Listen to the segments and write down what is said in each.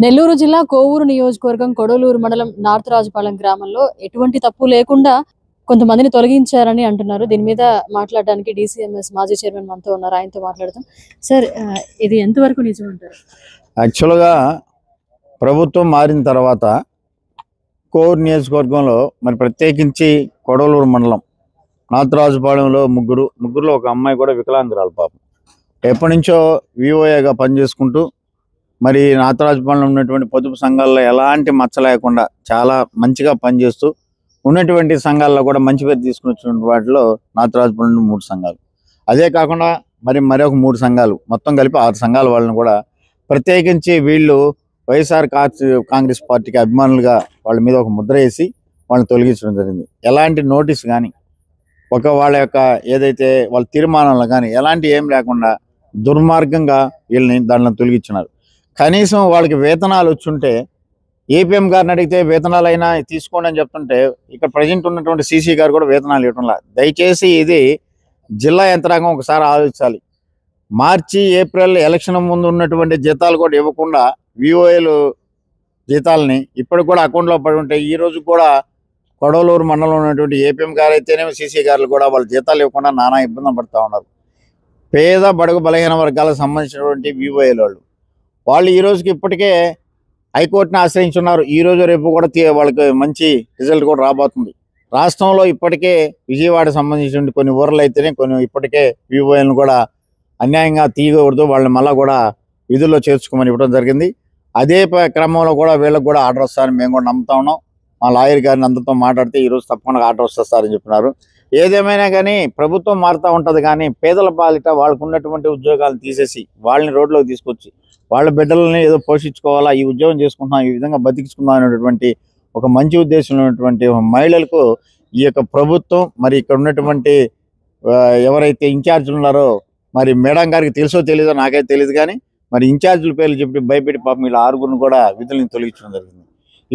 నెల్లూరు జిల్లా కోవూరు నియోజకవర్గం కొడలూరు మండలం నార్త్ రాజపాలెం గ్రామంలో ఎటువంటి తప్పు లేకుండా కొంతమందిని తొలగించారని అంటున్నారు. దీని మీద మాట్లాడడానికి డీసీఎంఎస్ మాజీ చైర్మన్ మనతో ఉన్నారు. ఆయనతో మాట్లాడదాం. సార్, ఇది ఎంతవరకు నిజం అంటారు? యాక్చువల్గా ప్రభుత్వం మారిన తర్వాత కోవూరు నియోజకవర్గంలో మరి ప్రత్యేకించి కొడలూరు మండలం నార్త్ రాజపాలెంలో ముగ్గురులో ఒక అమ్మాయి కూడా వికలాంగురాలు పాపం. ఎప్పటి నుంచో విఓఏగా పనిచేసుకుంటూ మరి నార్త్ రాజపాలెంలో ఉన్నటువంటి పొదుపు సంఘాల్లో ఎలాంటి మచ్చ లేకుండా చాలా మంచిగా పనిచేస్తూ ఉన్నటువంటి సంఘాల్లో కూడా మంచి పేరు తీసుకుని వచ్చినటువంటి వాటిలో నార్త్ రాజపాలెం 3 సంఘాలు. అదే కాకుండా మరొక 3 సంఘాలు, మొత్తం కలిపి 6 సంఘాల వాళ్ళని కూడా ప్రత్యేకించి వీళ్ళు వైఎస్ఆర్ కాంగ్రెస్ పార్టీకి అభిమానులుగా వాళ్ళ మీద ఒక ముద్ర వేసి వాళ్ళని తొలగించడం జరిగింది. ఎలాంటి నోటీస్ కానీ వాళ్ళ యొక్క ఏదైతే వాళ్ళ తీర్మానాలు కానీ ఎలాంటి ఏం లేకుండా దుర్మార్గంగా వీళ్ళని దాంట్లో తొలగించినారు. కనీసం వాళ్ళకి వేతనాలు వచ్చుంటే ఏపీఎం గారిని అడిగితే వేతనాలు అయినా తీసుకోండి అని చెప్తుంటే ఇక్కడ ప్రజెంట్ ఉన్నటువంటి సీసీ గారు కూడా వేతనాలు ఇవ్వడంలా. దయచేసి ఇది జిల్లా యంత్రాంగం ఒకసారి ఆలోచించాలి. మార్చి ఏప్రిల్ ఎలక్షన్ ముందు ఉన్నటువంటి జీతాలు కూడా ఇవ్వకుండా విఓఏలు జీతాలని ఇప్పటికి కూడా అకౌంట్లో పడి ఉంటాయి. ఈ రోజు కూడా కొడవలూరు మండలంలో ఉన్నటువంటి ఏపీఎం గారు అయితేనేమో సీసీ గారులు కూడా వాళ్ళ జీతాలు ఇవ్వకుండా నానా ఇబ్బంది పడుతూ ఉన్నారు. పేద బడుగు బలహీన వర్గాలకు సంబంధించినటువంటి విఓఏలు వాళ్ళు ఈ రోజుకి ఇప్పటికే హైకోర్టుని ఆశ్రయించున్నారు. ఈ రోజు రేపు కూడా వాళ్ళకి మంచి రిజల్ట్ కూడా రాబోతుంది. రాష్ట్రంలో ఇప్పటికే విజయవాడ సంబంధించిన కొన్ని ఊర్లు అయితేనే కొన్ని ఇప్పటికే విఓఏలను కూడా అన్యాయంగా తీయకూడదు, వాళ్ళని మళ్ళీ కూడా విధుల్లో చేర్చుకోమని ఇవ్వడం జరిగింది. అదే క్రమంలో కూడా వీళ్ళకి కూడా ఆర్డర్ వస్తారని మేము కూడా నమ్ముతా ఉన్నాం. మా లాయర్ గారిని అందరితో మాట్లాడితే ఈరోజు తప్పకుండా ఆర్డర్ వస్తారని చెప్పినారు. ఏదేమైనా కానీ ప్రభుత్వం మారుతూ ఉంటుంది, కానీ పేదల పాలిట వాళ్ళకు ఉన్నటువంటి ఉద్యోగాలను తీసేసి వాళ్ళని రోడ్లోకి తీసుకొచ్చి వాళ్ళ బిడ్డలని ఏదో పోషించుకోవాలా, ఈ ఉద్యోగం చేసుకుంటున్నాం, ఈ విధంగా బతికించుకుందాం అనేటువంటి ఒక మంచి ఉద్దేశంలో ఉన్నటువంటి మహిళలకు ఈ యొక్క ప్రభుత్వం మరి ఇక్కడ ఉన్నటువంటి ఎవరైతే ఇన్ఛార్జీలు ఉన్నారో మరి మేడం గారికి తెలుసో తెలీదో నాకైతే తెలియదు, కానీ మరి ఇన్ఛార్జీల పేర్లు చెప్పి భయపెట్టి పాపం వీళ్ళ 6గురిని కూడా విధులను తొలగించడం జరిగింది.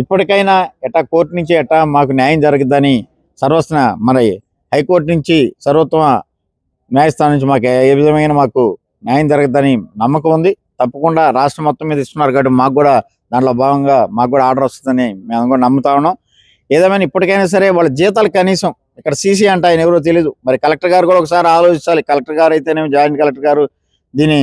ఇప్పటికైనా మాకు నుంచి మాకు న్యాయం జరగద్దని సర్వస్వ మరి హైకోర్టు నుంచి సర్వోత్తమ న్యాయస్థానం నుంచి మాకు ఏ విధమైన మాకు న్యాయం జరగద్దని నమ్మకం ఉంది. తప్పకుండా రాష్ట్రం మొత్తం మీద ఇస్తున్నారు కాబట్టి మాకు కూడా దాంట్లో భాగంగా మాకు కూడా ఆర్డర్ వస్తుందని మేము కూడా నమ్ముతా ఉన్నాం. ఏదేమైనా ఇప్పటికైనా సరే వాళ్ళ జీతాలు కనీసం ఇక్కడ సీసీ అంటే ఆయన ఎవరో తెలియదు, మరి కలెక్టర్ గారు కూడా ఒకసారి ఆలోచించాలి. కలెక్టర్ గారు అయితేనేమో జాయింట్ కలెక్టర్ గారు దీన్ని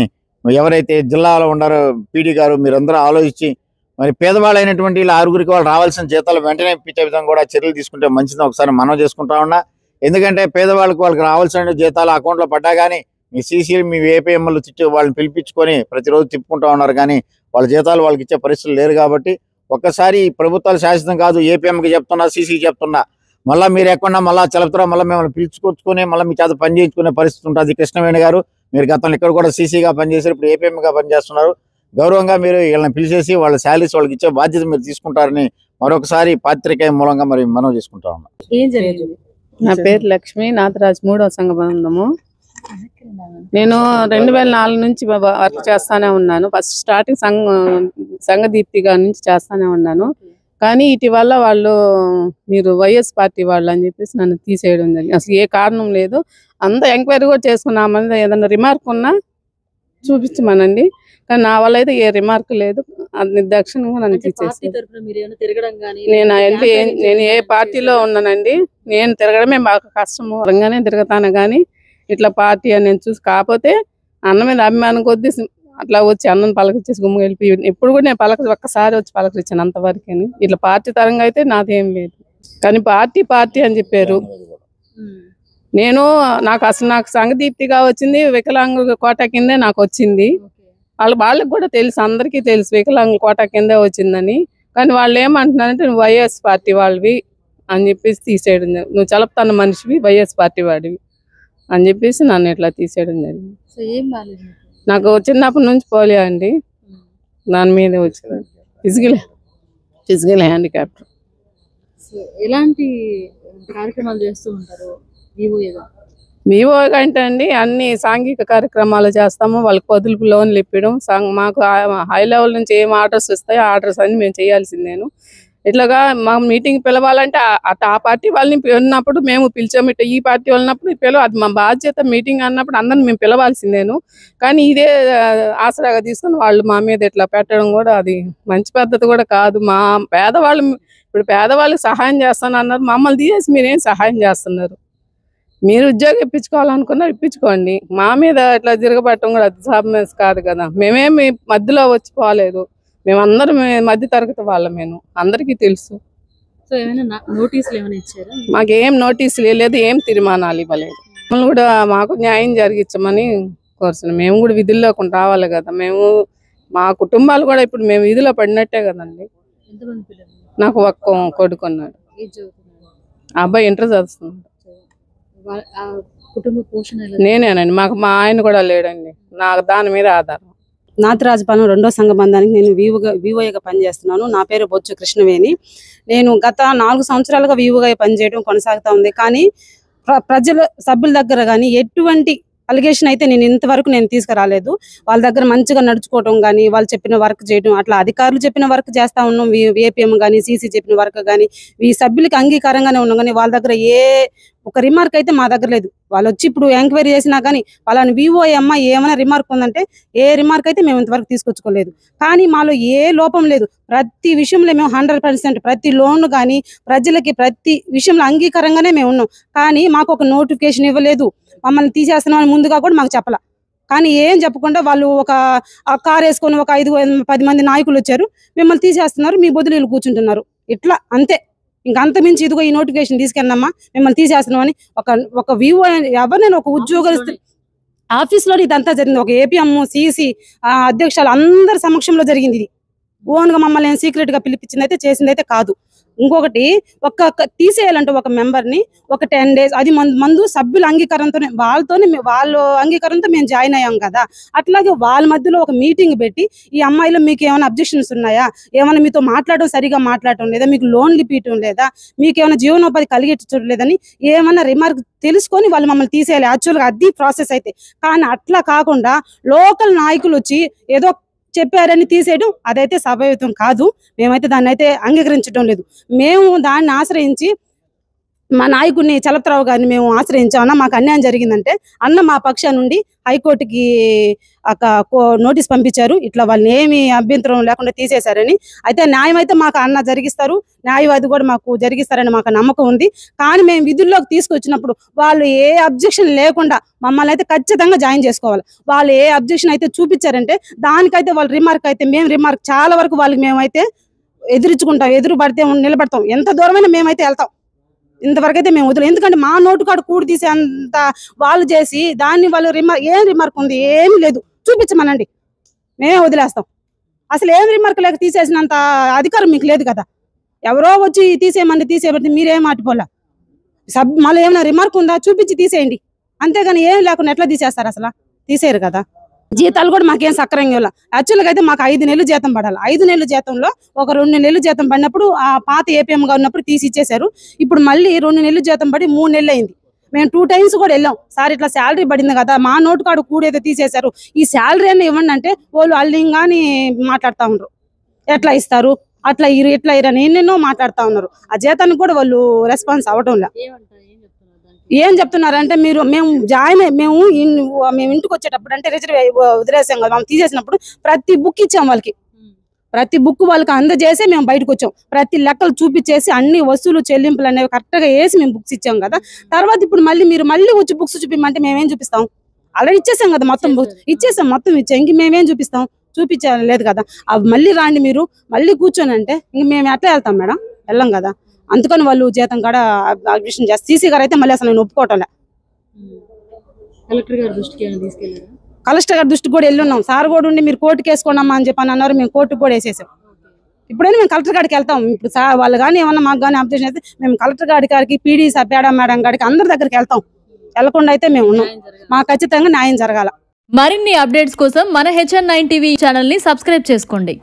ఎవరైతే జిల్లాలో ఉన్నారో పీడీ గారు మీరందరూ ఆలోచించి మరి పేదవాళ్ళైనటువంటి వీళ్ళ 6గురికి వాళ్ళు రావాల్సిన జీతాలు వెంటనే ఇప్పించే విధంగా కూడా చర్యలు తీసుకుంటే మంచిదని ఒకసారి మనం చేసుకుంటా ఉన్నా. ఎందుకంటే వాళ్ళకి రావాల్సిన జీతాలు అకౌంట్లో పడ్డా కానీ మీ సీసీలు మీ ఏపీఎంలు వాళ్ళని పిలిపించుకొని ప్రతిరోజు తిప్పుకుంటా ఉన్నారు, కానీ వాళ్ళ జీతాలు వాళ్ళకి ఇచ్చే పరిస్థితులు లేరు. కాబట్టి ఒక్కసారి ప్రభుత్వాలు శాశ్వతం కాదు, ఏపీఎంకి చెప్తున్నా సీసీకి చెప్తున్నా, మళ్ళీ మీరు ఎక్కడన్నా మళ్ళీ చెలపుతారా మళ్ళీ మిమ్మల్ని పిలుచుకొచ్చుకొని మళ్ళీ మీ చేత పని చేయించుకునే పరిస్థితి ఉంటుంది. కృష్ణవేణి గారు మీరు గతంలో ఇక్కడ కూడా సీసీగా పనిచేశారు, ఇప్పుడు ఏపీఎంగా పనిచేస్తున్నారు. గౌరవంగా మీరు వీళ్ళని పిలిచేసి వాళ్ళ శాలరీస్ వాళ్ళకి ఇచ్చే బాధ్యత మీరు తీసుకుంటారని మరొకసారి పాత్రికేయ మూలంగా మరి మనం చేసుకుంటా ఉన్నాం. ఏం జరిగింది? నా పేరు లక్ష్మి, నాథరాజ్ 3వ సంఘబంధము. నేను 2004 నుంచి వర్క్ చేస్తానే ఉన్నాను. ఫస్ట్ స్టార్టింగ్ సంఘదీప్తిగా నుంచి చేస్తానే ఉన్నాను. కానీ ఇటీవల వాళ్ళు మీరు వైఎస్ పార్టీ వాళ్ళు అని చెప్పేసి నన్ను తీసేయడం జరిగింది. అసలు ఏ కారణం లేదు. అంతా ఎంక్వైరీ కూడా చేసుకున్నామని ఏదైనా రిమార్క్ ఉన్నా చూపించమనండి, కానీ నా వల్ల అయితే ఏ రిమార్క్ లేదు. నిర్దాక్షిణంగా నన్ను తీసేసి నేను ఏ పార్టీలో ఉన్నానండి. నేను తిరగడమే బాగా కష్టము, రంగానే తిరగతాను, కానీ ఇట్లా పార్టీ అని నేను చూసి కాకపోతే అన్న మీద అభిమానం కొద్దీ అట్లా వచ్చి అన్నం పలకరించేసి గుమ్మ వెళ్ళి ఎప్పుడు కూడా నేను ఒక్కసారి వచ్చి పలకరించాను అంతవరకేని. ఇట్లా పార్టీ తరంగా అయితే నాదేం లేదు, కానీ పార్టీ అని చెప్పారు. నాకు సంఘదీప్తిగా వచ్చింది, వికలాంగుల కోటా కిందే నాకు వచ్చింది. వాళ్ళకి కూడా తెలుసు, అందరికీ తెలుసు వికలాంగుల కోటా కిందే వచ్చిందని. కానీ వాళ్ళు ఏమంటున్నారంటే నువ్వు వైఎస్ పార్టీ వాళ్ళవి అని చెప్పేసి తీసేయడం జరిగింది. నువ్వు చలపతన్న మనిషివి, వైఎస్ పార్టీ వాడివి అని చెప్పేసి నన్ను ఇట్లా తీసేయడం జరిగింది. నాకు చిన్నప్పటి నుంచి పోలియో అండి, దాని మీద వచ్చింది. Physical handicapped. ఎలాంటి కార్యక్రమాలు చేస్తూ ఉంటారు వివో అంటే అండి? అన్ని సాంఘిక కార్యక్రమాలు చేస్తాము. వాళ్ళకి పొదుపు లోన్లు ఇప్పడం, మాకు హై లెవెల్ నుంచి ఏం ఆర్డర్స్ వస్తాయో ఆర్డర్స్ అన్ని మేము చేయాల్సిందేను. ఇట్లాగా మా మీటింగ్ పిలవాలంటే ఆ పార్టీ వాళ్ళని ఉన్నప్పుడు మేము పిలిచాము, ఇట్లా ఈ పార్టీ వాళ్ళనప్పుడు అది మా బాధ్యత. మీటింగ్ అన్నప్పుడు అందరిని మేము పిలవాల్సిందేను. కానీ ఇదే ఆసరాగా తీసుకొని వాళ్ళు మా మీద ఇట్లా పెట్టడం కూడా అది మంచి పద్ధతి కూడా కాదు. మా పేదవాళ్ళు ఇప్పుడు పేదవాళ్ళకి సహాయం చేస్తాను అన్నారు, మమ్మల్ని తీసేసి మీరేం సహాయం చేస్తున్నారు? మీరు ఉద్యోగం ఇప్పించుకోవాలనుకున్నారు, ఇప్పించుకోండి. మా మీద ఇట్లా తిరగబట్టడం కూడా అది సాధ్యం కాదు కదా. మేమేమి మధ్యలో వచ్చిపోలేదు, మేమందరం మధ్య తరగతి వాళ్ళమేను, అందరికీ తెలుసు. సో ఏమైనా నోటీసులు ఏమైనా ఇచ్చారా? మాకేం నోటీసులు ఇవ్వలేదు, ఏం తీర్మానాలు ఇవ్వలేదు. మమ్మల్ని కూడా మాకు న్యాయం జరిగించమని కోరుతున్నాం. మేము కూడా విధుల్లోకి రావాలి కదా. మేము మా కుటుంబాలు కూడా ఇప్పుడు మేము విధిలో పడినట్టే కదండి. ఎంతమంది పిల్లలు? నాకు ఒక్క కొడుకున్నాడు, ఆ అబ్బాయి ఇంటర్ చదువుతున్నాడు. కుటుంబ పోషణ నేనేనండి, మాకు మా ఆయన కూడా లేడండి, నాకు దాని మీద ఆధారం. నాతరాజపాలెం 2వ సంఘ బంధానికి నేను వివోగా పనిచేస్తున్నాను. నా పేరు బొచ్చు కృష్ణవేణి. నేను గత 4 సంవత్సరాలుగా వివోగా పనిచేయడం కొనసాగుతూ ఉంది. కానీ ప్రజల సభ్యుల దగ్గర కానీ ఎటువంటి అలిగేషన్ అయితే నేను ఇంతవరకు తీసుకురాలేదు. వాళ్ళ దగ్గర మంచిగా నడుచుకోవడం కానీ, వాళ్ళు చెప్పిన వర్క్ చేయడం, అట్లా అధికారులు చెప్పిన వర్క్ చేస్తా ఉన్నాం. ఏపీఎం కానీ సీసీ చెప్పిన వర్క్ కానీ ఈ సభ్యులకి అంగీకారంగానే ఉన్నాం. కానీ వాళ్ళ దగ్గర ఏ ఒక రిమార్క్ అయితే మా దగ్గర లేదు. వాళ్ళు వచ్చి ఇప్పుడు ఎంక్వైరీ చేసినా కానీ వాళ్ళని వివో అమ్మ ఏమైనా రిమార్క్ ఉందంటే ఏ రిమార్క్ అయితే మేము ఇంతవరకు తీసుకొచ్చుకోలేదు. కానీ మాలో ఏ లోపం లేదు. ప్రతి విషయంలో మేము 100% ప్రతి లోన్ కానీ ప్రజలకి ప్రతి విషయంలో అంగీకారంగానే మేము ఉన్నాం. కానీ మాకు ఒక నోటిఫికేషన్ ఇవ్వలేదు, మమ్మల్ని తీసేస్తున్నామని ముందుగా కూడా మాకు చెప్పాల. కానీ ఏం చెప్పకుండా వాళ్ళు ఒక కార్ వేసుకొని ఒక 5-10 మంది నాయకులు వచ్చారు, మిమ్మల్ని తీసేస్తున్నారు, మీ బొద్దులు కూర్చుంటున్నారు, ఇట్లా అంతే. ఇంకా అంత మించి ఇదిగో ఈ నోటిఫికేషన్ తీసుకెళ్ళమ్మా మిమ్మల్ని తీసేస్తున్నాం అని ఒక వివో ఎవరినైనా ఒక ఉద్యోగస్తులు ఆఫీస్లో ఇదంతా జరిగింది. ఒక ఏపీఎం సీసీ అధ్యక్షులు అందరి సమక్షంలో జరిగింది. ఇది ఓన్గా మమ్మల్ని సీక్రెట్ గా పిలిపించింది అయితే చేసింది అయితే కాదు. ఇంకొకటి తీసేయాలంటే ఒక మెంబర్ని ఒక 10 days అది మందు సభ్యుల అంగీకారంతోనే వాళ్ళ అంగీకారంతో మేము జాయిన్ అయ్యాం కదా. అట్లాగే వాళ్ళ మధ్యలో ఒక మీటింగ్ పెట్టి ఈ అమ్మాయిలో మీకు ఏమైనా అబ్జెక్షన్స్ ఉన్నాయా, ఏమైనా మీతో మాట్లాడడం సరిగా మాట్లాడటం లేదా, మీకు లోన్లు ఇప్పించడం లేదా, మీకు ఏమైనా జీవనోపాధి కలిగించడం లేదని ఏమన్నా రిమార్క్ తెలుసుకొని వాళ్ళు మమ్మల్ని తీసేయాలి. యాక్చువల్గా అది ప్రాసెస్ అయితే. కానీ అట్లా కాకుండా లోకల్ నాయకులు వచ్చి ఏదో చెప్పారని తీసేయడం అదైతే సభాయుతం కాదు. మేమైతే దాన్ని అయితే అంగీకరించడం లేదు. మేము దాన్ని ఆశ్రయించి మా నాయకుడిని చలపతిరావు గారిని మేము ఆశ్రయించామన్నా మాకు అన్యాయం జరిగిందంటే అన్న మా పక్షం నుండి హైకోర్టుకి నోటీస్ పంపించారు, ఇట్లా వాళ్ళని ఏమి అభ్యంతరం లేకుండా తీసేశారని. అయితే న్యాయం అయితే మాకు అన్న జరిగిస్తారు, న్యాయవాది కూడా మాకు జరిగిస్తారని మాకు నమ్మకం ఉంది. కానీ మేము విధుల్లోకి తీసుకొచ్చినప్పుడు వాళ్ళు ఏ అబ్జెక్షన్ లేకుండా మమ్మల్ని అయితే ఖచ్చితంగా జాయిన్ చేసుకోవాలి. వాళ్ళు ఏ అబ్జెక్షన్ అయితే చూపించారంటే దానికైతే వాళ్ళు రిమార్క్ అయితే మేము రిమార్క్ చాలా వరకు వాళ్ళకి మేమైతే ఎదురించుకుంటాం, ఎదురు పడితే నిలబడతాం, ఎంత దూరమైనా మేమైతే వెళ్తాం. ఇంతవరకు అయితే మేము వదిలేదు. ఎందుకంటే మా నోటు కాడ కూడి తీసే అంత వాళ్ళు చేసి దాన్ని వాళ్ళు ఏం రిమార్క్ ఉంది, ఏమి లేదు చూపించమనండి, మేమే వదిలేస్తాం. అసలు ఏం రిమార్క్ లేక తీసేసినంత అధికారం మీకు లేదు కదా. ఎవరో వచ్చి తీసేయబడితే మీరేం ఆటిపోలా. మళ్ళీ ఏమైనా రిమార్క్ ఉందా చూపించి తీసేయండి, అంతేగాని ఏం లేకుండా ఎట్లా తీసేస్తారు? అసలు తీసేయరు కదా. జీతాలు కూడా మాకేం సక్రంగా ఇవ్వాలి. యాక్చువల్గా అయితే మాకు 5 నెలలు జీతం పడాలి. 5 నెలల జీతంలో ఒక 2 నెలలు జీతం పడినప్పుడు ఆ పాత ఏపీఎంగా ఉన్నప్పుడు తీసి ఇచ్చేశారు. ఇప్పుడు మళ్ళీ 2 నెలలు జీతం పడి 3 నెలలు అయింది. మేము 2 times కూడా వెళ్ళాం. సార్ ఇట్లా శాలరీ పడింది కదా, మా నోటు కాడు కూడేదో తీసేశారు, ఈ శాలరీ అని ఇవ్వండి అంటే వాళ్ళు అల్లింగాని మాట్లాడుతూ ఉన్నారు. ఎట్లా ఇస్తారు, అట్లా ఇట్లా ఇరని ఎన్నెన్నో మాట్లాడుతూ ఉన్నారు. ఆ జీతానికి కూడా వాళ్ళు రెస్పాన్స్ అవ్వటం లేదు. ఏం చెప్తున్నారంటే మేము ఇంటికి వచ్చేటప్పుడు అంటే వదిలేసాం కదా, మనం తీసేసినప్పుడు ప్రతి బుక్ ఇచ్చాం వాళ్ళకి, ప్రతి బుక్ వాళ్ళకి అందజేసి మేము బయటకు వచ్చాం. ప్రతి లెక్కలు చూపించేసి అన్ని వసూలు చెల్లింపులు అనేవి కరెక్ట్గా వేసి మేము బుక్స్ ఇచ్చాం కదా. తర్వాత ఇప్పుడు మీరు మళ్ళీ వచ్చి బుక్స్ చూపించమంటే మేమేం చూపిస్తాం? ఆల్రెడీ ఇచ్చేసాం కదా, మొత్తం బుక్స్ ఇచ్చేసాం, మొత్తం ఇచ్చాం, ఇంక మేమేం చూపిస్తాం? చూపించలేదు కదా. అవి మళ్ళీ రాండి మీరు మళ్ళీ కూర్చొని అంటే ఇంక మేము ఎట్లా వెళ్తాం మేడం? వెళ్ళాం కదా. అందుకని వాళ్ళు జీతం కాడ అడ్మిషన్ చేస్తారు. సీసీ గారు అయితే మళ్ళీ అసలు నేను ఒప్పుకోవటంలే. కలెక్టర్ గారి దృష్టికి ఏమైనా తీసుకెళ్లారా? కలెక్టర్ గారి దృష్టికి కూడా వెళ్ళున్నాం. సార్ కూడా ఉండి మీరు కోర్టుకి వేసుకోండమ్మా అని చెప్పని అన్నారు. మేము కోర్టుకు కూడా వేసేసాం. ఇప్పుడైనా మేము కలెక్టర్ గారికి వెళ్తాం. ఇప్పుడు వాళ్ళు కానీ ఏమన్నా మాకు కానీ అబ్జెక్షన్ అయితే మేము కలెక్టర్ గారికి పీడీ మేడం గారికి అందరి దగ్గరికి వెళ్తాం. వెళ్లకుండా అయితే మేము ఉన్నాం. మాకు ఖచ్చితంగా న్యాయం జరగాల. మరిన్ని అప్డేట్స్ కోసం మన HN9 టీవీ ఛానల్ ని సబ్స్క్రైబ్ చేసుకోండి.